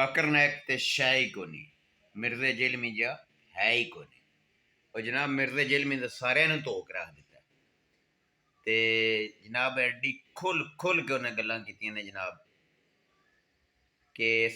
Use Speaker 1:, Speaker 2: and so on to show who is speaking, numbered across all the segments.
Speaker 1: ਜ਼ਾਕਿਰ ਨਾਇਕ ਤੇ ਸ਼ੈ ਹੀ ਕੋਨੀ, ਮਿਰਜ਼ੇ ਜਿਲਮੀ ਜਿਹਾ ਹੈ ਹੀ ਕੋਨੀ। ਉਹ ਜਨਾਬ ਮਿਰਜ਼ੇ ਜਿਲਮੀ ਦਾ ਸਾਰਿਆਂ ਨੂੰ ਧੋਖ ਰੱਖ ਦਿੱਤਾ ਤੇ ਜਨਾਬ ਐਡੀ ਖੁੱਲ ਕੇ ਉਹਨੇ ਗੱਲਾਂ ਕੀਤੀਆਂ ਨੇ ਜਨਾਬ ਕਿ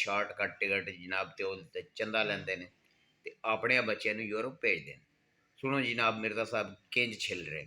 Speaker 1: ਸ਼ਾਰਟਕਟ ਟਿਕਟ ਜਨਾਬ ਤੇ ਉਹ ਤੇ ਚੰਦਾ ਲੈਂਦੇ ਨੇ ਤੇ ਆਪਣੇ ਬੱਚਿਆਂ ਨੂੰ ਯੂਰਪ ਭੇਜਦੇ ਨੇ। ਸੁਣੋ ਜਨਾਬ ਮਿਰਜ਼ਾ ਸਾਹਿਬ ਕਿੰਜ ਛਿਲ ਰਹੇ।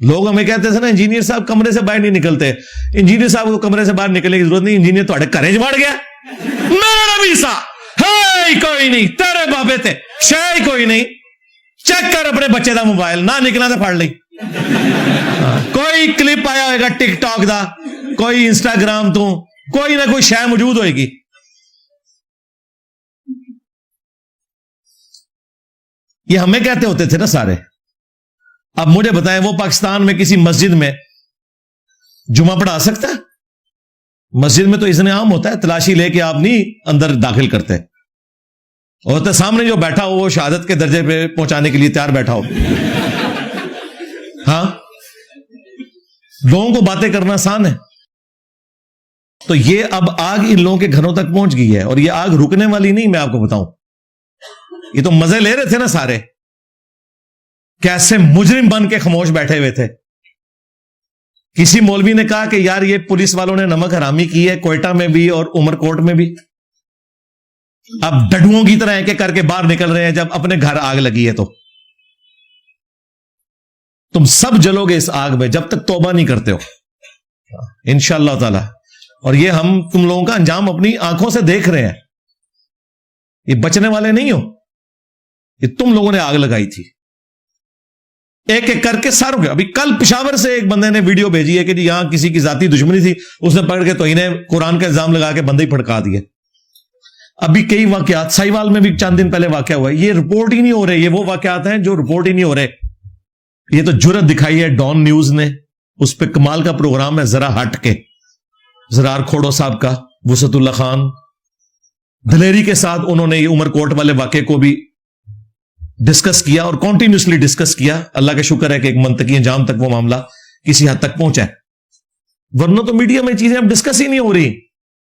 Speaker 2: لوگ ہمیں کہتے تھے نا انجینئر صاحب کمرے سے باہر نہیں نکلتے. انجینئر صاحب کو کمرے سے باہر نکلنے کی ضرورت نہیں, انجینئر تھوڑے گھرے چ وڑ گیا. میرا نبی سا ہے کوئی نہیں, تیرے بابے تے شے کوئی نہیں. چیک کر اپنے بچے دا موبائل, نہ نکلا تو پڑھ لی. کوئی کلپ آیا ہوئے گا ٹک ٹاک دا, کوئی انسٹاگرام تو, کوئی نہ کوئی شے موجود ہوئے گی. یہ ہمیں کہتے ہوتے تھے نا سارے. اب مجھے بتائیں وہ پاکستان میں کسی مسجد میں جمعہ پڑھا سکتا ہے؟ مسجد میں تو اذن عام ہوتا ہے, تلاشی لے کے آپ نہیں اندر داخل کرتے. اور تو سامنے جو بیٹھا ہو وہ شہادت کے درجے پہ پہنچانے کے لیے تیار بیٹھا ہو. ہاں, لوگوں کو باتیں کرنا آسان ہے. تو یہ اب آگ ان لوگوں کے گھروں تک پہنچ گئی ہے, اور یہ آگ رکنے والی نہیں. میں آپ کو بتاؤں, یہ تو مزے لے رہے تھے نا سارے, کیسے مجرم بن کے خاموش بیٹھے ہوئے تھے. کسی مولوی نے کہا کہ یار یہ پولیس والوں نے نمک حرامی کی ہے کوئٹہ میں بھی اور عمر کوٹ میں بھی. اب ڈڈوؤں کی طرح ایک ایک کر کے باہر نکل رہے ہیں جب اپنے گھر آگ لگی ہے. تو تم سب جلو گے اس آگ میں جب تک توبہ نہیں کرتے ہو انشاءاللہ تعالی. اور یہ ہم تم لوگوں کا انجام اپنی آنکھوں سے دیکھ رہے ہیں. یہ بچنے والے نہیں ہو, یہ تم لوگوں نے آگ لگائی تھی ایک ایک کر کے ساروں کے. ابھی کل پشاور سے ایک بندے نے ویڈیو بھیجی ہے کہ جی یہاں کسی کی ذاتی دشمنی تھی, اس نے پکڑ کے توہین قرآن کا الزام لگا کے بندے ہی پھڑکا دیے. ابھی کئی واقعات سائیوال میں بھی چند دن پہلے واقعہ ہوا ہے, یہ رپورٹ ہی نہیں ہو رہے. یہ وہ واقعات ہیں جو رپورٹ ہی نہیں ہو رہے. یہ تو جرت دکھائی ہے ڈان نیوز نے, اس پہ کمال کا پروگرام ہے ذرا ہٹ کے, زرار کھوڑو صاحب کا, وسعت اللہ خان, دلیری کے ساتھ انہوں نے یہ عمر کوٹ والے واقعے کو بھی ڈسکس کیا اور کنٹینیوسلی ڈسکس کیا. اللہ کا شکر ہے کہ ایک منطقی انجام تک وہ معاملہ کسی حد تک پہنچا ہے, ورنہ تو میڈیا میں چیزیں اب ڈسکس ہی نہیں ہو رہی.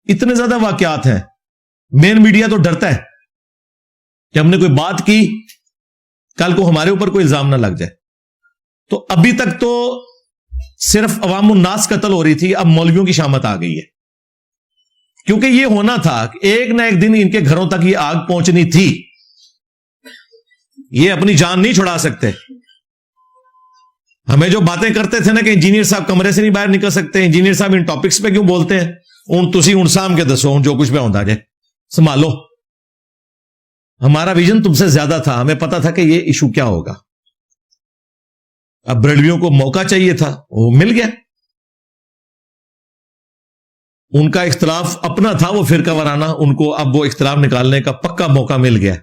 Speaker 2: اتنے زیادہ واقعات ہیں. مین میڈیا تو ڈرتا ہے کہ ہم نے کوئی بات کی کل کو ہمارے اوپر کوئی الزام نہ لگ جائے. تو ابھی تک تو صرف عوام الناس قتل ہو رہی تھی, اب مولویوں کی شامت آ گئی ہے. کیونکہ یہ ہونا تھا کہ ایک نہ ایک دن ان کے گھروں تک یہ آگ پہنچنی تھی. یہ اپنی جان نہیں چھڑا سکتے. ہمیں جو باتیں کرتے تھے نا کہ انجینئر صاحب کمرے سے نہیں باہر نکل سکتے, انجینئر صاحب ان ٹاپکس پہ کیوں بولتے ہیں, تسی ان سام کے دسو جو کچھ پہ ہوتا جائے سنبھالو. ہمارا ویژن تم سے زیادہ تھا, ہمیں پتا تھا کہ یہ ایشو کیا ہوگا. اب بریلویوں کو موقع چاہیے تھا, وہ مل گیا. ان کا اختلاف اپنا تھا, وہ فرقہ وارانہ, ان کو اب وہ اختلاف نکالنے کا پکا موقع مل گیا,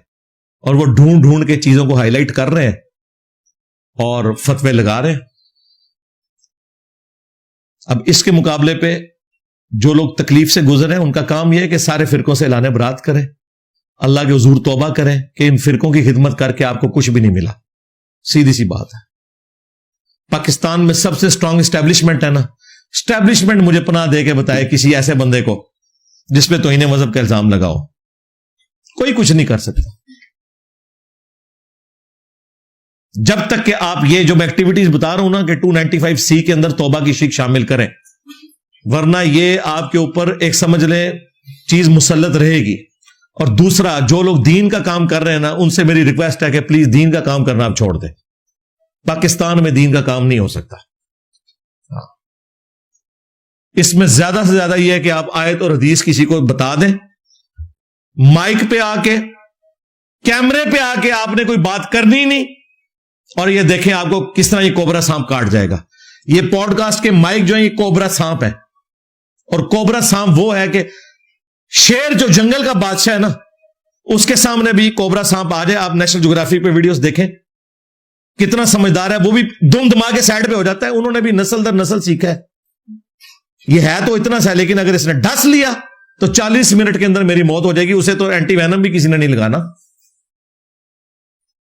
Speaker 2: اور وہ ڈھونڈ ڈھونڈ کے چیزوں کو ہائی لائٹ کر رہے ہیں اور فتوے لگا رہے ہیں. اب اس کے مقابلے پہ جو لوگ تکلیف سے گزر ہیں ان کا کام یہ ہے کہ سارے فرقوں سے اعلان برات کریں, اللہ کے حضور توبہ کریں کہ ان فرقوں کی خدمت کر کے آپ کو کچھ بھی نہیں ملا. سیدھی سی بات ہے. پاکستان میں سب سے اسٹرانگ اسٹیبلشمنٹ ہے نا, اسٹیبلشمنٹ مجھے پناہ دے کے بتائے کسی ایسے بندے کو جس پہ توہین مذہب کا الزام لگاؤ, کوئی کچھ نہیں کر سکتا. جب تک کہ آپ یہ جو میں ایکٹیویٹیز بتا رہا ہوں نا کہ 295C کے اندر توبہ کی شک شامل کریں, ورنہ یہ آپ کے اوپر ایک سمجھ لیں چیز مسلط رہے گی. اور دوسرا, جو لوگ دین کا کام کر رہے ہیں نا, ان سے میری ریکویسٹ ہے کہ پلیز دین کا کام کرنا آپ چھوڑ دیں. پاکستان میں دین کا کام نہیں ہو سکتا. اس میں زیادہ سے زیادہ یہ ہے کہ آپ آیت اور حدیث کسی کو بتا دیں, مائک پہ آ کے, کیمرے پہ آ کے آپ نے کوئی بات کرنی نہیں, اور یہ دیکھیں آپ کو کس طرح یہ کوبرا سانپ کاٹ جائے گا. یہ پوڈ کاسٹ کے مائک جو ہے یہ کوبرا سانپ ہے, اور کوبرا سانپ وہ ہے کہ شیر جو جنگل کا بادشاہ ہے نا, اس کے سامنے بھی کوبرا سانپ آ جائے. آپ نیشنل جغرافی پہ ویڈیوز دیکھیں, کتنا سمجھدار ہے, وہ بھی دم دما کے سائڈ پہ ہو جاتا ہے. انہوں نے بھی نسل در نسل سیکھا ہے. یہ ہے تو اتنا سا, لیکن اگر اس نے ڈس لیا تو 40 منٹ کے اندر میری موت ہو جائے گی. اسے تو اینٹی وینم بھی کسی نے نہیں لگانا.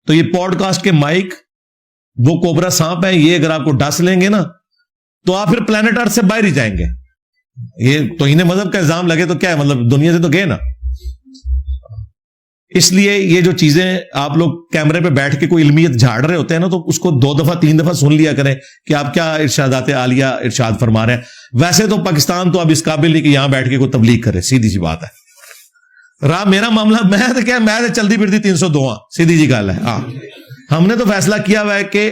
Speaker 2: تو یہ پوڈ کاسٹ کے مائک وہ کوبرا سانپ ہے, یہ اگر آپ کو ڈس لیں گے نا تو آپ پھر پلانٹ ارتھ سے باہر ہی جائیں گے. یہ توہین مذہب کا الزام لگے تو کیا ہے, مطلب دنیا سے تو گئے نا. اس لیے یہ جو چیزیں آپ لوگ کیمرے پہ بیٹھ کے کوئی علمیت جھاڑ رہے ہوتے ہیں نا, تو اس کو 2 دفعہ 3 دفعہ سن لیا کریں کہ آپ کیا ارشادات عالیہ ارشاد فرما رہے ہیں. ویسے تو پاکستان تو اب اس قابل نہیں کہ یہاں بیٹھ کے کوئی تبلیغ کرے, سیدھی سی بات ہے. میرا معاملہ میں تو کیا, میں چلتی پھرتی 302, سیدھی جی گل ہے. ہاں, ہم نے تو فیصلہ کیا ہوا ہے کہ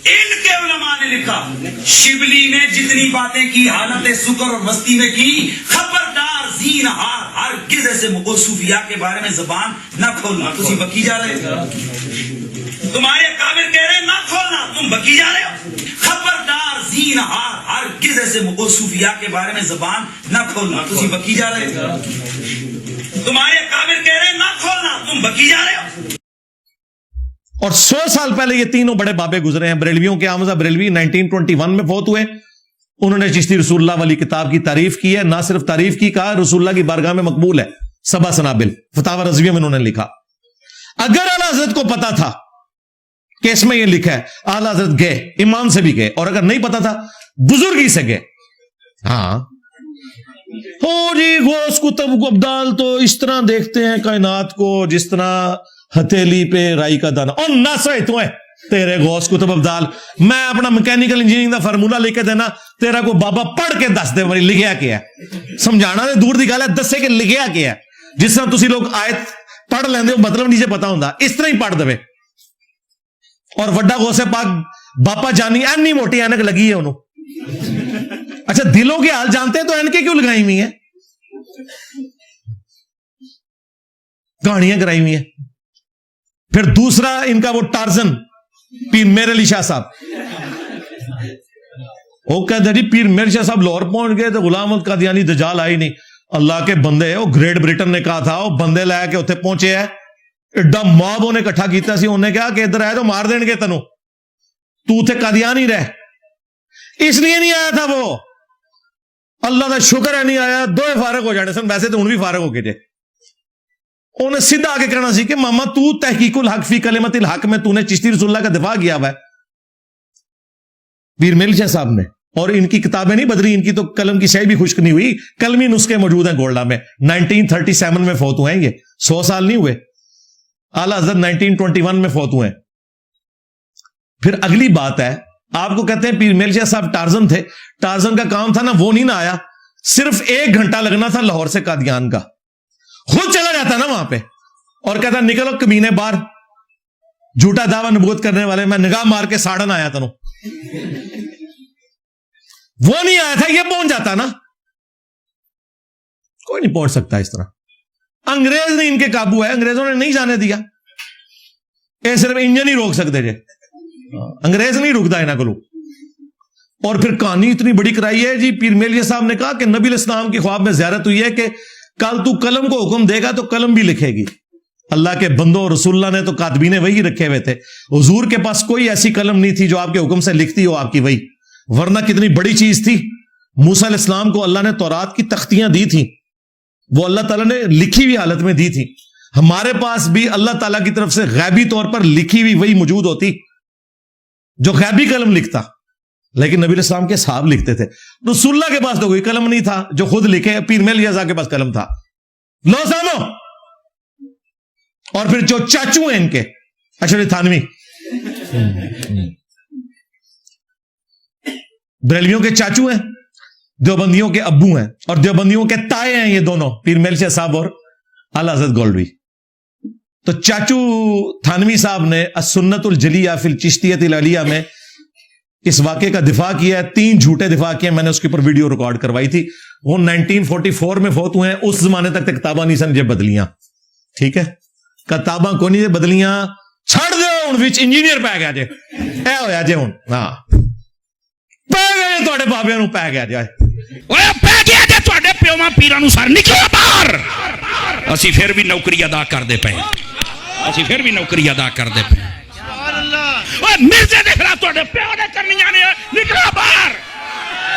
Speaker 3: ان کے علماء نے لکھا شبلی نے جتنی باتیں کی حالت سکر اور مستی میں کی، خبردار زینہار ہرگز ایسے صوفیاء کے بارے میں زبان نہ کھولنا. تسی بکی جا رہے ہو، تمہارے کافر کہہ رہے نہ کھولنا، تم بکی جا رہے ہو. خبردار زینہار ہرگز ایسے صوفیاء کے بارے میں زبان نہ کھولنا. تسی بکی جا رہے ہو، تمہارے کافر کہہ رہے نہ کھولنا، تم بکی جا رہے ہو.
Speaker 2: اور 100 سال پہلے یہ تینوں بڑے بابے گزرے ہیں. بریلویوں کے حمزہ بریلوی 1921 میں فوت ہوئے. انہوں نے چشتی رسول اللہ والی کتاب کی تعریف کی ہے. نہ صرف تعریف کی، کہا رسول اللہ کی بارگاہ میں مقبول ہے. سبا سنابل فتاوی رضویہ میں انہوں نے لکھا. اگر اعلی حضرت کو پتا تھا کہ اس میں یہ لکھا ہے، اعلی حضرت گئے، امام سے بھی گئے، اور اگر نہیں پتا تھا بزرگی سے گئے. ہاں ہو جی غوث کتب کو ابدال تو اس طرح دیکھتے ہیں کائنات کو جس طرح ہتھیلی پہ رائی کا دانا. اور نہ سوئے تو ہے تیرے غوث کتب ابدال، میں اپنا میکینیکل انجینئرنگ دا فارمولا لے کے دینا، تیرا کو بابا پڑھ کے دس دے بھائی لکھیا کیا ہے. سمجھانا دے دور دی گل ہے، دسے کہ لکھیا کیا ہے. جس طرح تسی لوگ آیت پڑھ لیندے ہو مطلب نیچے پتا ہوندا، اس طرح ہی پڑھ دے. اور وڈا غوث پاک باپا جانی اینی موٹی اینک لگی ہے انہوں. اچھا دلوں کے حال جانتے ہیں تو اینکیں کیوں لگائی ہوئی ہیں؟ کہانیاں کرائی ہوئی ہیں. پھر دوسرا ان کا وہ ٹارزن پیر میر علی شاہ صاحب، وہ کہتے ہیں جی پیر میر شاہ صاحب لاہور پہنچ گئے تو غلام احمد قادیانی دجال آئی نہیں. اللہ کے بندے، وہ گریٹ برٹن نے کہا تھا وہ بندے لے کے اتنے پہنچے ہے، ایڈا موب انہیں اکٹھا کیتا سی. انہیں کہا کہ ادھر آئے تو مار دیں گے تینوں، تو اتنے قادیانی رہ. اس لیے نہیں آیا تھا وہ، اللہ کا شکر ہے نہیں آیا. دو فارغ ہو جانے سن، ویسے تو ان بھی فارغ ہو گئے. انہیں سیدھا آگے کہنا سی کہ ماما تو تحقیق الحق فی کلمت الحق میں تو نے چشتی رسول اللہ کا دفاع کیا ہوا ہے پیر میر شاہ صاحب نے. اور ان کی کتابیں نہیں بدلی، ان کی تو قلم کی شے بھی خشک نہیں ہوئی. قلمی نسخے موجود ہیں گولڈا میں. 1937 میں فوت ہوئے ہیں، یہ 100 سال نہیں ہوئے. اعلیٰ حضرت 1921 میں فوت ہوئے ہیں. پھر اگلی بات ہے، آپ کو کہتے ہیں پیر میر شاہ صاحب ٹارزن تھے. ٹارزن کا کام تھا نا، وہ نہیں نہ آیا. صرف 1 گھنٹہ لگنا تھا لاہور سے قادیان کا. خود چلا جاتا نا وہاں پہ اور کہتا نکلو کمینے باہر، جھوٹا دعویٰ نبوت کرنے والے، میں نگاہ مار کے ساڑن آیا تھا. وہ نہیں آیا تھا، یہ پہنچ جاتا نا. کوئی نہیں پہنچ سکتا اس طرح. انگریز نے ان کے قابو ہے، انگریزوں نے نہیں جانے دیا. یہ صرف انجن ہی روک سکتے جے، انگریز نہیں رکتا انہاں کو. اور پھر کہانی اتنی بڑی کرائی ہے جی. پیر میلیہ صاحب نے کہا کہ نبی علیہ السلام کی خواب میں زیارت ہوئی ہے کہ کل تو قلم کو حکم دے گا تو قلم بھی لکھے گی. اللہ کے بندوں، رسول اللہ نے تو کاتبین وحی رکھے ہوئے تھے. حضور کے پاس کوئی ایسی قلم نہیں تھی جو آپ کے حکم سے لکھتی ہو آپ کی وحی، ورنہ کتنی بڑی چیز تھی. موسیٰ علیہ السلام کو اللہ نے تورات کی تختیاں دی تھیں، وہ اللہ تعالیٰ نے لکھی ہوئی حالت میں دی تھی. ہمارے پاس بھی اللہ تعالیٰ کی طرف سے غیبی طور پر لکھی ہوئی وحی موجود ہوتی جو غیبی قلم لکھتا، لیکن نبی علیہ السلام کے صحاب لکھتے تھے. رسول اللہ کے پاس تو کوئی قلم نہیں تھا جو خود لکھے. پیر میلیہ صاحب کے پاس قلم تھا. لو سامو. اور پھر جو چاچو ہیں ان کے، اشرف تھانوی بریلویوں کے چاچو ہیں، دیوبندیوں کے ابو ہیں، اور دیوبندیوں کے تائے ہیں یہ دونوں، پیر میل شاہ صاحب اور اعلی حضرت گولڈوی. تو چاچو تھانوی صاحب نے السنت الجلیہ فی الچشتیۃ العلیہ میں اس واقعے کا دفاع کیا ہے. 3 جھوٹے دفاع کیے. میں نے اس کے اوپر ویڈیو ریکارڈ کروائی تھی. وہ 1944 میں فوت ہوئے ہیں. اس زمانے تک کتاباں نہیں سن جے بدلیاں. ٹھیک ہے، کتاباں کو نہیں بدلیاں چھڑ دو. ہوں وچ انجینئر پی گیا جے، اے ہویا جے ہوں. ہاں پی گئے تواڈے بابیاں نوں پی گیا جے.
Speaker 3: اوے پی گیا جے تواڈے پیواں پیراں نوں سر نکلو باہر. اسی پھر بھی نوکری ادا کردے پئے، اسی پھر بھی نوکری ادا کردے پئے. مرزے دے خلاف تواڈے پیو نے کرنیاں نے، نکلو باہر.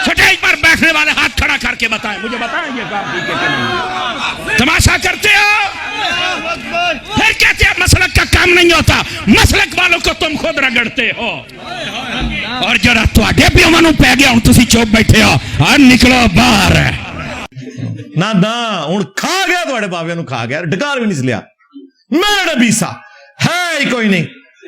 Speaker 3: سٹیج پر بیٹھنے والے ہاتھ کھڑا کر کے بتائیں، مجھے بتائیں یہ کام ٹھیک ہے کہ نہیں. تماشا کرتے ہو، پھر کہتے ہیں مسلک کا کام نہیں ہوتا. مسلک والوں کو تم خود رگڑتے ہو. اور جڑا تواڈے پیواں نوں پی گیا ہن تسی چپ بیٹھے ہو. اور نکلو باہر.
Speaker 2: نہ ہوں کھا گیا تواڈے بابیاں نوں، کھا گیا، ڈکار بھی نہیں سلیا. میں نبی سا ہے ہی کوئی نہیں،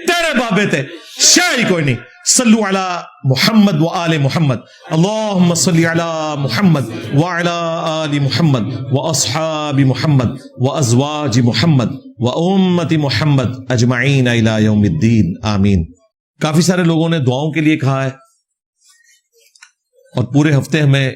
Speaker 2: تیرے بابے تے شاہ ہی کوئی نہیں. صلو علی محمد و آل محمد. اللہم صلی علی محمد و علی آل محمد و اصحاب محمد و ازواج محمد و امت محمد اجمعین الی یوم الدین. آمین. کافی سارے لوگوں نے دعاؤں کے لیے کہا ہے اور پورے ہفتے ہمیں